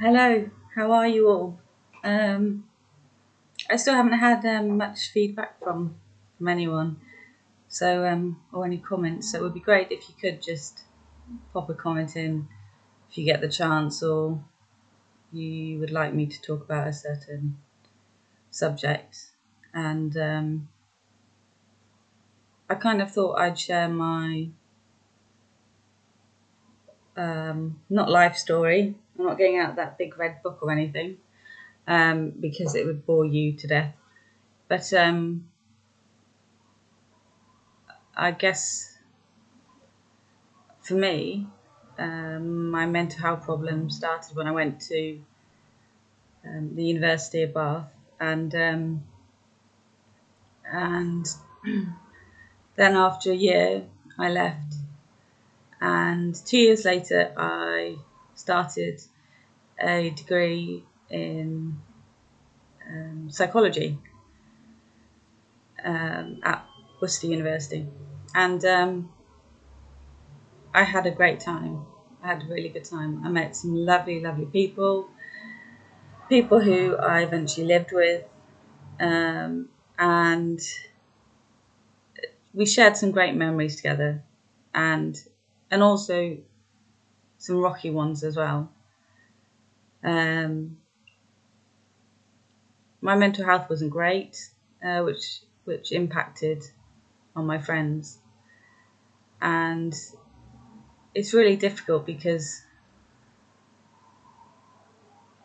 Hello, how are you all? Um, I still haven't had much feedback from anyone, or any comments. So it would be great if you could just pop a comment in if you get the chance, or you would like me to talk about a certain subject. And I kind of thought I'd share my not life story. I'm not getting out that big red book or anything, because it would bore you to death. But I guess for me, my mental health problems started when I went to the University of Bath, and then after a year I left, and 2 years later I started a degree in psychology at Worcester University, and I had a great time. I had a really good time. I met some lovely, lovely people who I eventually lived with, and we shared some great memories together, and also some rocky ones as well. My mental health wasn't great, which impacted on my friends, and it's really difficult because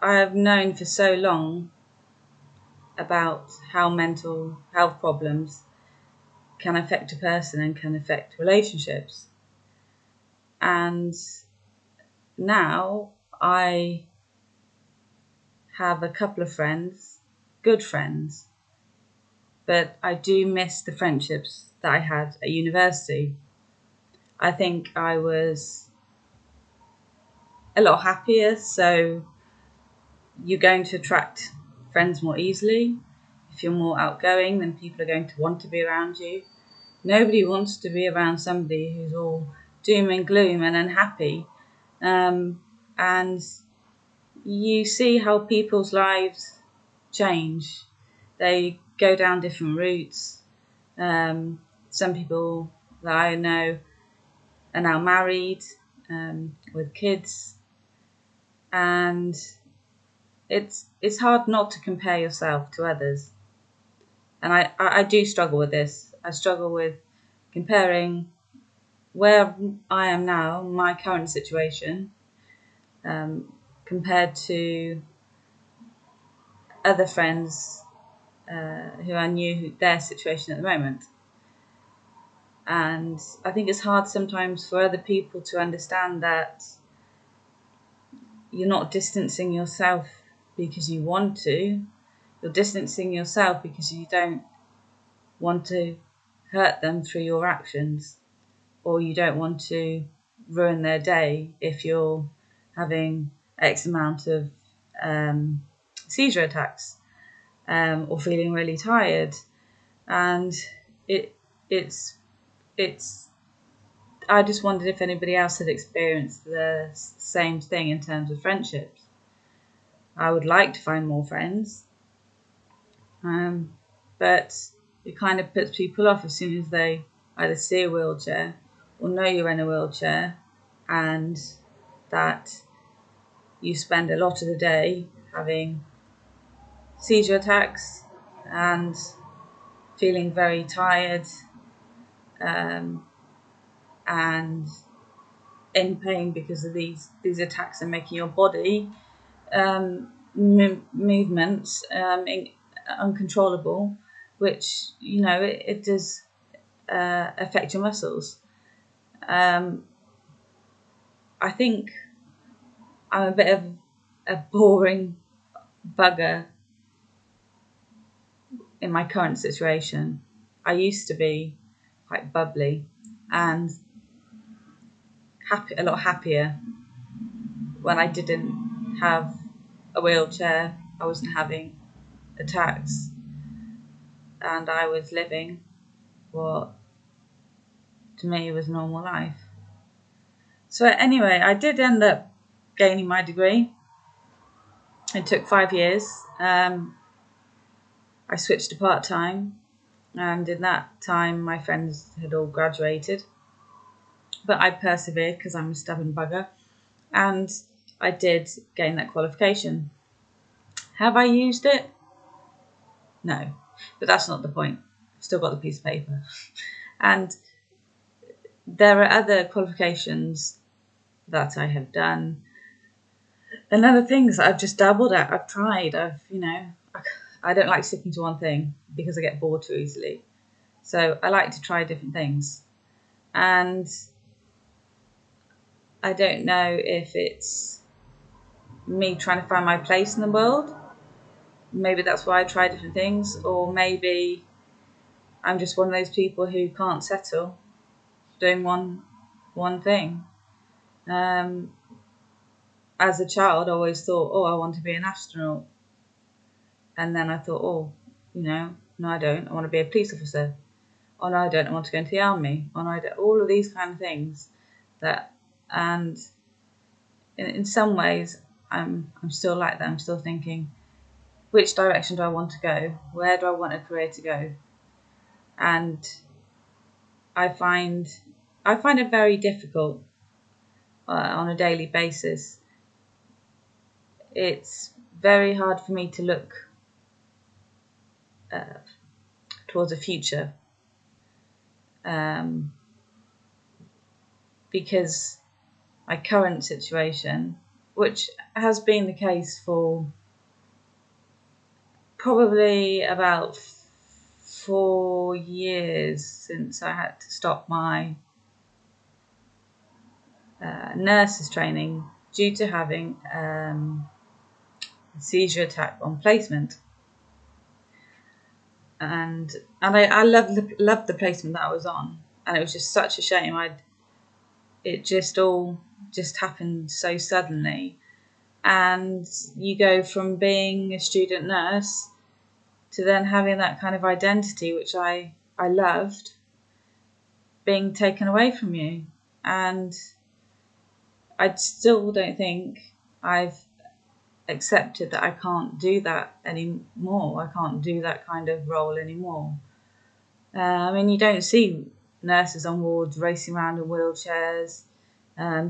I've known for so long about how mental health problems can affect a person and can affect relationships. And now I have a couple of friends, good friends, but I do miss the friendships that I had at university. I think I was a lot happier, so you're going to attract friends more easily. If you're more outgoing, then people are going to want to be around you. Nobody wants to be around somebody who's all doom and gloom and unhappy. And you see how people's lives change. They go down different routes. Some people that I know are now married, with kids, and it's hard not to compare yourself to others. And I do struggle with this. I struggle with comparing where I am now, my current situation, compared to other friends who I knew their situation at the moment. And I think it's hard sometimes for other people to understand that you're not distancing yourself because you want to. You're distancing yourself because you don't want to hurt them through your actions, or you don't want to ruin their day if you're having X amount of seizure attacks, or feeling really tired. And it's I just wondered if anybody else had experienced the same thing in terms of friendships. I would like to find more friends, but it kind of puts people off as soon as they either see a wheelchair or know you're in a wheelchair, and that you spend a lot of the day having seizure attacks and feeling very tired, and in pain because of these attacks are making your body movements uncontrollable, which it does affect your muscles. I think I'm a bit of a boring bugger in my current situation. I used to be quite bubbly and a lot happier when I didn't have a wheelchair. I wasn't having attacks, and I was living what to me was normal life. So anyway, I did end up gaining my degree, It took 5 years. I switched to part-time, and in that time my friends had all graduated. But I persevered because I'm a stubborn bugger, and I did gain that qualification. Have I used it? No, but that's not the point. I've still got the piece of paper. And there are other qualifications that I have done, and other things that I've just dabbled at. I've tried. I don't like sticking to one thing because I get bored too easily. So I like to try different things. And I don't know if it's me trying to find my place in the world. Maybe that's why I try different things, or maybe I'm just one of those people who can't settle doing one thing. As a child, I always thought, oh, I want to be an astronaut. And then I thought, oh, no, I don't. I want to be a police officer. Oh, no, I don't. I want to go into the army. Oh, no, I don't. All of these kind of things. And in some ways, I'm still like that. I'm still thinking, which direction do I want to go? Where do I want a career to go? And I find it very difficult on a daily basis. It's very hard for me to look towards a future, because my current situation, which has been the case for probably about 4 years since I had to stop my nurse's training due to having a seizure attack on placement. And I loved the placement that I was on, and it was just such a shame. It just all happened so suddenly, and you go from being a student nurse to then having that kind of identity, which I loved, being taken away from you. And I still don't think I've accepted that I can't do that anymore. I can't do that kind of role anymore. You don't see nurses on wards racing around in wheelchairs,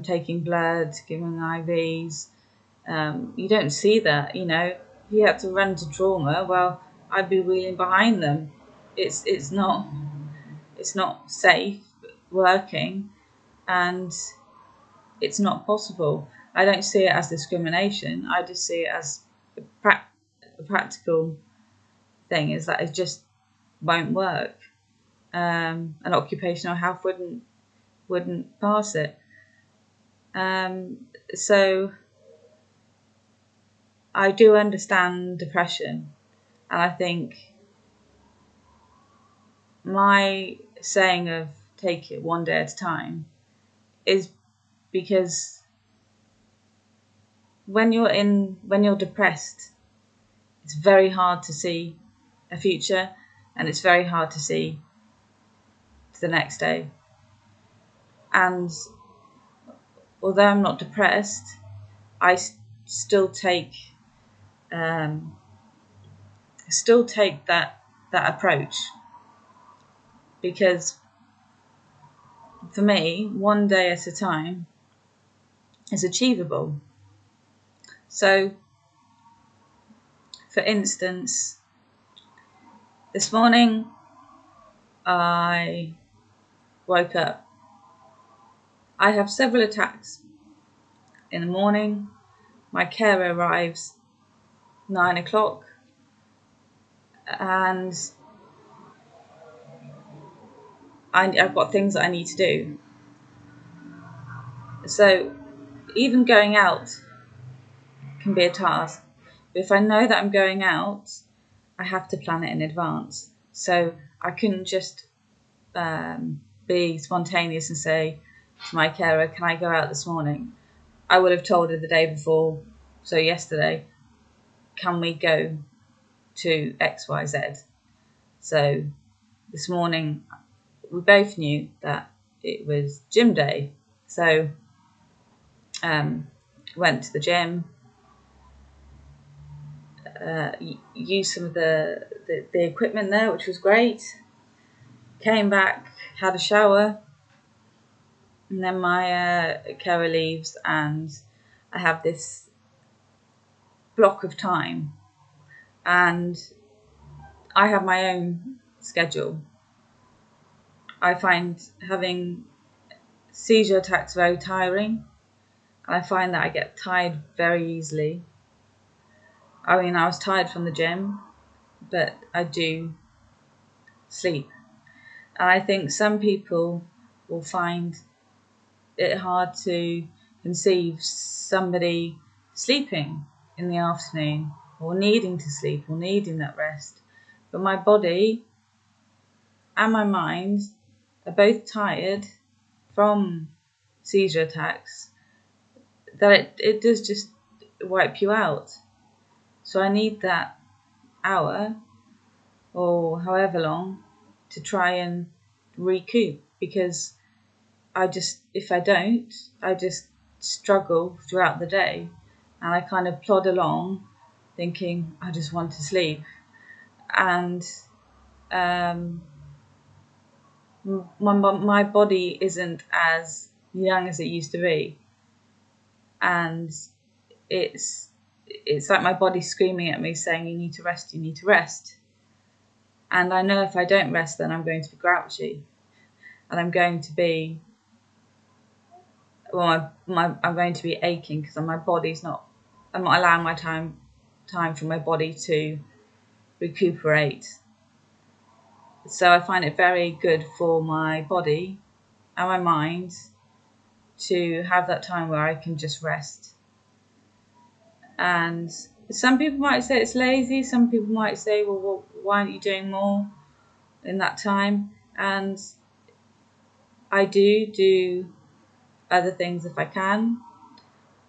taking blood, giving IVs. You don't see that. If you had to run to trauma, well, I'd be wheeling behind them. It's not safe working, and it's not possible. I don't see it as discrimination. I just see it as a practical thing. Is that it just won't work. An occupational health wouldn't pass it. So I do understand depression, and I think my saying of take it one day at a time is because when you're depressed, it's very hard to see a future, and it's very hard to see to the next day. And although I'm not depressed, I still take that approach, because for me, one day at a time is achievable. So, for instance, this morning I woke up. I have several attacks in the morning. My carer arrives 9 o'clock, and I've got things that I need to do. So even going out can be a task. But if I know that I'm going out, I have to plan it in advance. So I couldn't just be spontaneous and say to my carer, can I go out this morning? I would have told her the day before, so yesterday, can we go to XYZ? So this morning, we both knew that it was gym day. So went to the gym, used some of the equipment there, which was great. Came back, had a shower, and then my carer leaves, and I have this block of time, and I have my own schedule. I find having seizure attacks very tiring, and I find that I get tired very easily. I mean, I was tired from the gym, but I do sleep. And I think some people will find it hard to conceive somebody sleeping in the afternoon, or needing to sleep, or needing that rest. But my body and my mind are both tired from seizure attacks, that it does just wipe you out. So I need that hour or however long to try and recoup, because if I don't, I just struggle throughout the day, and I kind of plod along thinking I just want to sleep. And my body isn't as young as it used to be, and it's like my body's screaming at me saying, you need to rest, you need to rest. And I know if I don't rest, then I'm going to be grouchy, and I'm going to be I'm going to be aching, because I'm not allowing my time for my body to recuperate. So I find it very good for my body and my mind to have that time where I can just rest. And some people might say it's lazy. Some people might say, well, why aren't you doing more in that time? And I do other things if I can,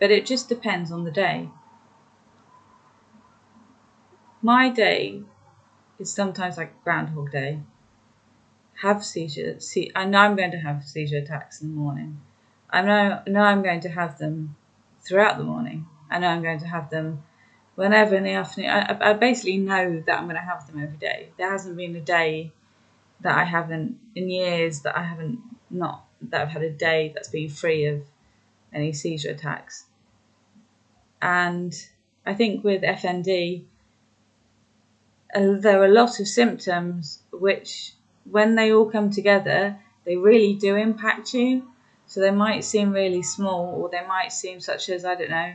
but it just depends on the day. My day is sometimes like Groundhog Day. I know I'm going to have seizure attacks in the morning. I know I'm going to have them throughout the morning. I know I'm going to have them whenever in the afternoon. I basically know that I'm going to have them every day. There hasn't been a day that I haven't, in years, that I've had a day that's been free of any seizure attacks. And I think with FND, there are a lot of symptoms which, when they all come together, they really do impact you. So they might seem really small, or they might seem such as, I don't know,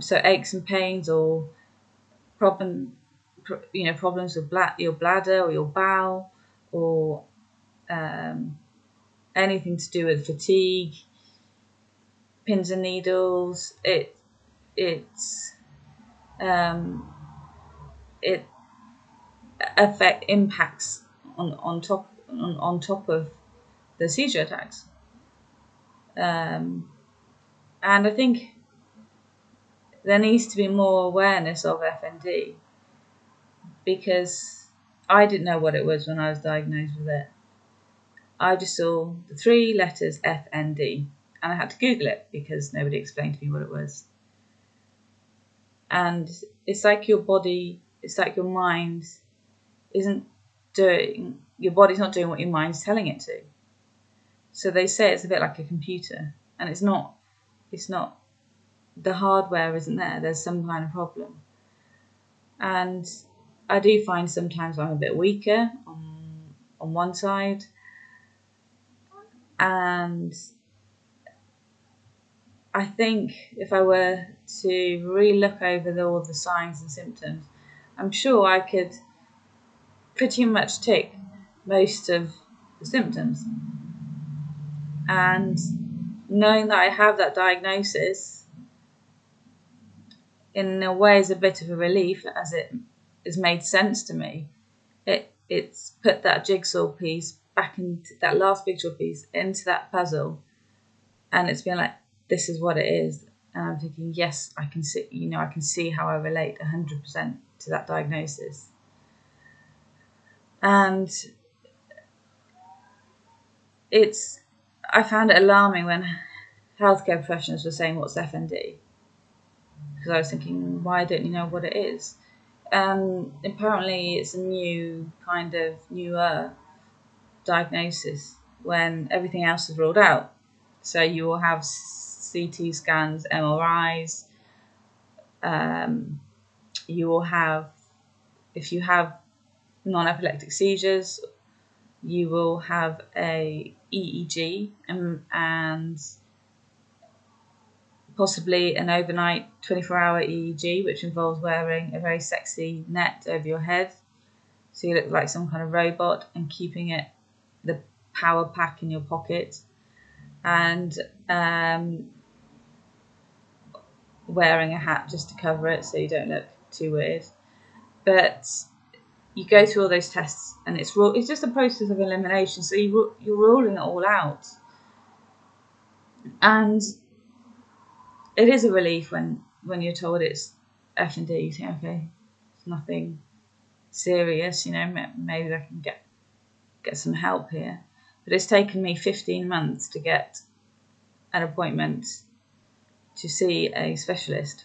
so aches and pains, or problems with your bladder or your bowel, or anything to do with fatigue, pins and needles. It impacts on top of the seizure attacks. And I think there needs to be more awareness of FND, because I didn't know what it was when I was diagnosed with it. I just saw the 3 letters FND, and I had to Google it because nobody explained to me what it was. And it's like your body, it's like your mind your body's not doing what your mind's telling it to. So they say it's a bit like a computer, and it's not, the hardware isn't there, there's some kind of problem. And I do find sometimes I'm a bit weaker on one side, and I think if I were to re-look over all the signs and symptoms, I'm sure I could pretty much tick most of the symptoms. And knowing that I have that diagnosis, in a way, is a bit of a relief, as it has made sense to me. It's put that jigsaw piece back into that last jigsaw piece into that puzzle, and it's been like, this is what it is. And I'm thinking, yes, I can see how I relate 100% to that diagnosis. And I found it alarming when healthcare professionals were saying, what's FND? because I was thinking, why don't you know what it is? Apparently it's a newer diagnosis when everything else is ruled out. So you will have CT scans, MRIs. You will have, if you have non-epileptic seizures, you will have a EEG and possibly an overnight 24-hour EEG, which involves wearing a very sexy net over your head, so you look like some kind of robot, and keeping the power pack in your pocket, and wearing a hat just to cover it so you don't look too weird. But you go through all those tests, and it's just a process of elimination. So you're ruling it all out, and it is a relief when you're told it's FND. You think, okay, it's nothing serious. Maybe I can get some help here. But it's taken me 15 months to get an appointment to see a specialist.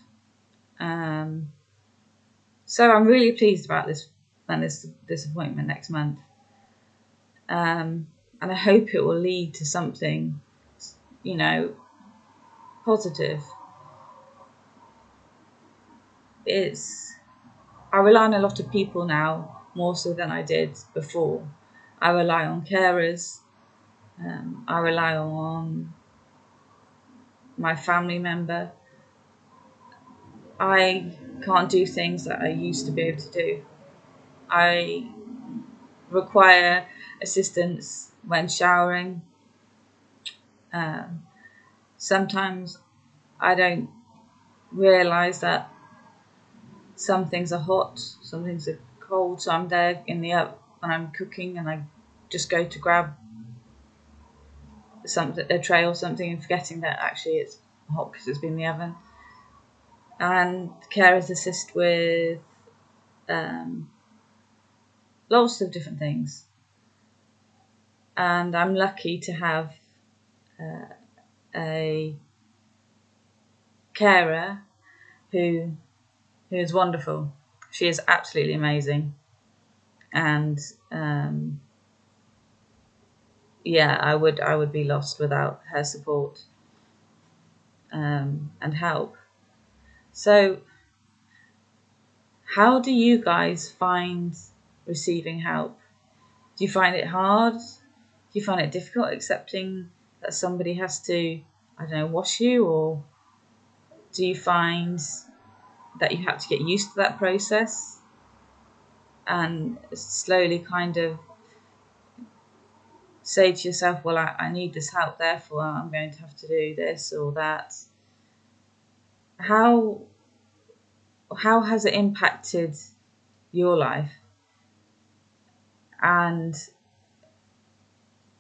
So I'm really pleased about this appointment next month. And I hope it will lead to something, positive. I rely on a lot of people now, more so than I did before. I rely on carers. I rely on my family member. I can't do things that I used to be able to do. I require assistance when showering. Sometimes I don't realise that some things are hot, some things are cold, so I'm there in the oven when I'm cooking, and I just go to grab a tray or something, and forgetting that actually it's hot because it's been in the oven. And carers assist with lots of different things, and I'm lucky to have a carer who is wonderful. She is absolutely amazing, and I would be lost without her support and help. So how do you guys find receiving help? Do you find it hard? Do you find it difficult accepting that somebody has to, wash you? Or do you find that you have to get used to that process and slowly kind of say to yourself, well, I need this help, therefore I'm going to have to do this or that? How has it impacted your life? And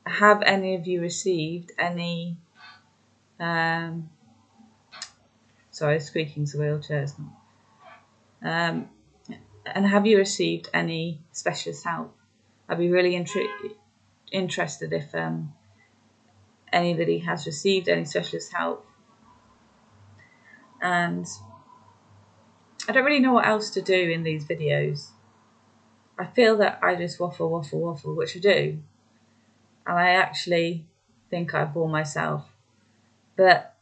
have any of you received any sorry, squeaking's a wheelchair, isn't it? And have you received any specialist help? I'd be really interested if anybody has received any specialist help. And I don't really know what else to do in these videos. I feel that I just waffle, which I do. And I actually think I bore myself. But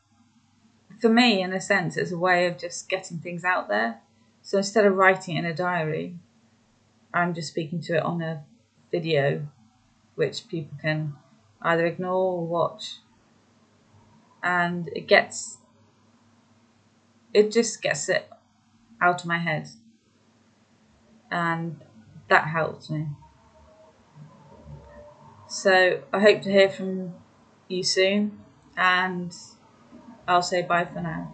for me, in a sense, it's a way of just getting things out there. So instead of writing it in a diary, I'm just speaking to it on a video, which people can either ignore or watch. And it just gets it out of my head. And that helps me. So I hope to hear from you soon, and I'll say bye for now.